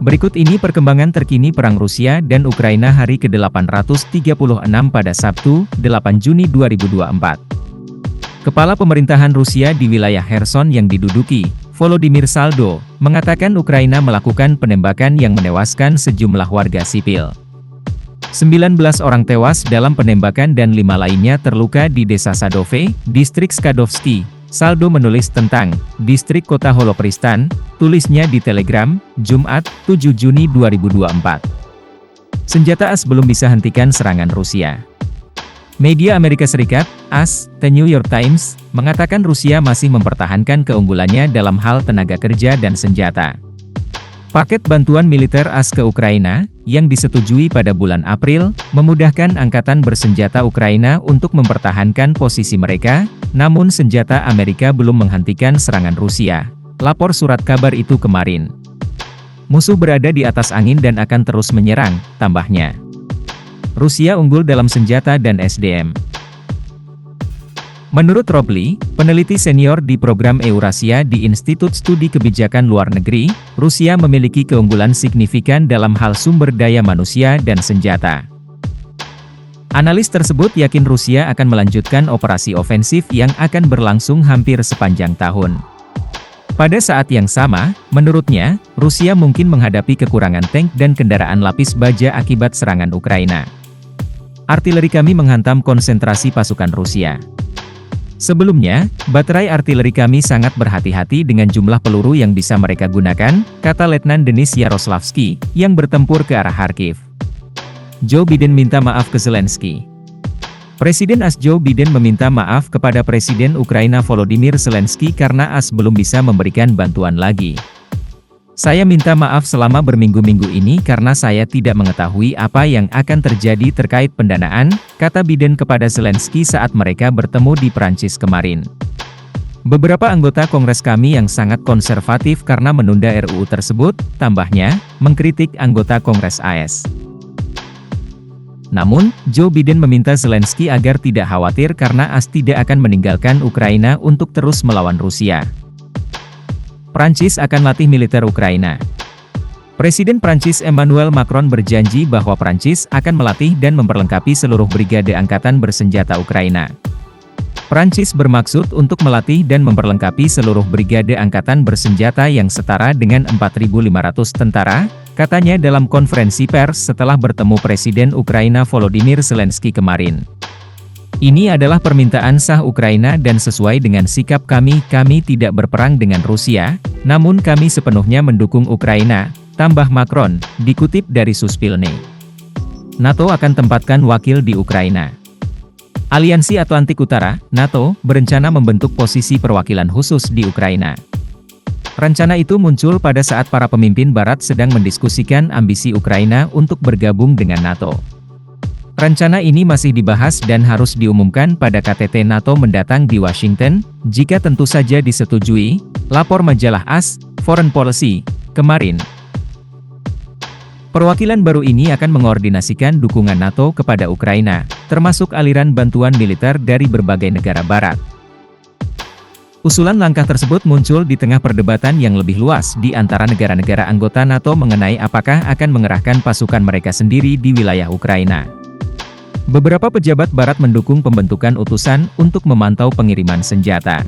Berikut ini perkembangan terkini Perang Rusia dan Ukraina hari ke-836 pada Sabtu, 8 Juni 2024. Kepala pemerintahan Rusia di wilayah Kherson yang diduduki, Volodymyr Saldo, mengatakan Ukraina melakukan penembakan yang menewaskan sejumlah warga sipil. 19 orang tewas dalam penembakan dan 5 lainnya terluka di desa Sadove, distrik Skadovsky. Saldo menulis tentang distrik kota Holopristan, tulisnya di Telegram, Jumat, 7 Juni 2024. Senjata AS belum bisa hentikan serangan Rusia. Media Amerika Serikat, AS, The New York Times, mengatakan Rusia masih mempertahankan keunggulannya dalam hal tenaga kerja dan senjata. Paket bantuan militer AS ke Ukraina, yang disetujui pada bulan April, memudahkan angkatan bersenjata Ukraina untuk mempertahankan posisi mereka, namun senjata Amerika belum menghentikan serangan Rusia, lapor surat kabar itu kemarin. Musuh berada di atas angin dan akan terus menyerang, tambahnya. Rusia unggul dalam senjata dan SDM. Menurut Robley, peneliti senior di program Eurasia di Institut Studi Kebijakan Luar Negeri, Rusia memiliki keunggulan signifikan dalam hal sumber daya manusia dan senjata. Analis tersebut yakin Rusia akan melanjutkan operasi ofensif yang akan berlangsung hampir sepanjang tahun. Pada saat yang sama, menurutnya, Rusia mungkin menghadapi kekurangan tank dan kendaraan lapis baja akibat serangan Ukraina. Artileri kami menghantam konsentrasi pasukan Rusia. Sebelumnya, baterai artileri kami sangat berhati-hati dengan jumlah peluru yang bisa mereka gunakan, kata Letnan Denis Yaroslavsky, yang bertempur ke arah Kharkiv. Joe Biden minta maaf ke Zelensky. Presiden AS Joe Biden meminta maaf kepada Presiden Ukraina Volodymyr Zelensky karena AS belum bisa memberikan bantuan lagi. Saya minta maaf selama berminggu-minggu ini karena saya tidak mengetahui apa yang akan terjadi terkait pendanaan, kata Biden kepada Zelensky saat mereka bertemu di Prancis kemarin. Beberapa anggota Kongres kami yang sangat konservatif karena menunda RUU tersebut, tambahnya, mengkritik anggota Kongres AS. Namun, Joe Biden meminta Zelensky agar tidak khawatir karena AS tidak akan meninggalkan Ukraina untuk terus melawan Rusia. Prancis akan latih militer Ukraina. Presiden Prancis Emmanuel Macron berjanji bahwa Prancis akan melatih dan memperlengkapi seluruh brigade angkatan bersenjata Ukraina. Prancis bermaksud untuk melatih dan memperlengkapi seluruh brigade angkatan bersenjata yang setara dengan 4.500 tentara, katanya dalam konferensi pers setelah bertemu Presiden Ukraina Volodymyr Zelensky kemarin. Ini adalah permintaan sah Ukraina dan sesuai dengan sikap kami tidak berperang dengan Rusia, namun kami sepenuhnya mendukung Ukraina, tambah Macron, dikutip dari Suspilne. NATO akan tempatkan wakil di Ukraina. Aliansi Atlantik Utara, NATO, berencana membentuk posisi perwakilan khusus di Ukraina. Rencana itu muncul pada saat para pemimpin Barat sedang mendiskusikan ambisi Ukraina untuk bergabung dengan NATO. Rencana ini masih dibahas dan harus diumumkan pada KTT NATO mendatang di Washington, jika tentu saja disetujui, lapor majalah AS, Foreign Policy, kemarin. Perwakilan baru ini akan mengordinasikan dukungan NATO kepada Ukraina, termasuk aliran bantuan militer dari berbagai negara Barat. Usulan langkah tersebut muncul di tengah perdebatan yang lebih luas di antara negara-negara anggota NATO mengenai apakah akan mengerahkan pasukan mereka sendiri di wilayah Ukraina. Beberapa pejabat Barat mendukung pembentukan utusan untuk memantau pengiriman senjata.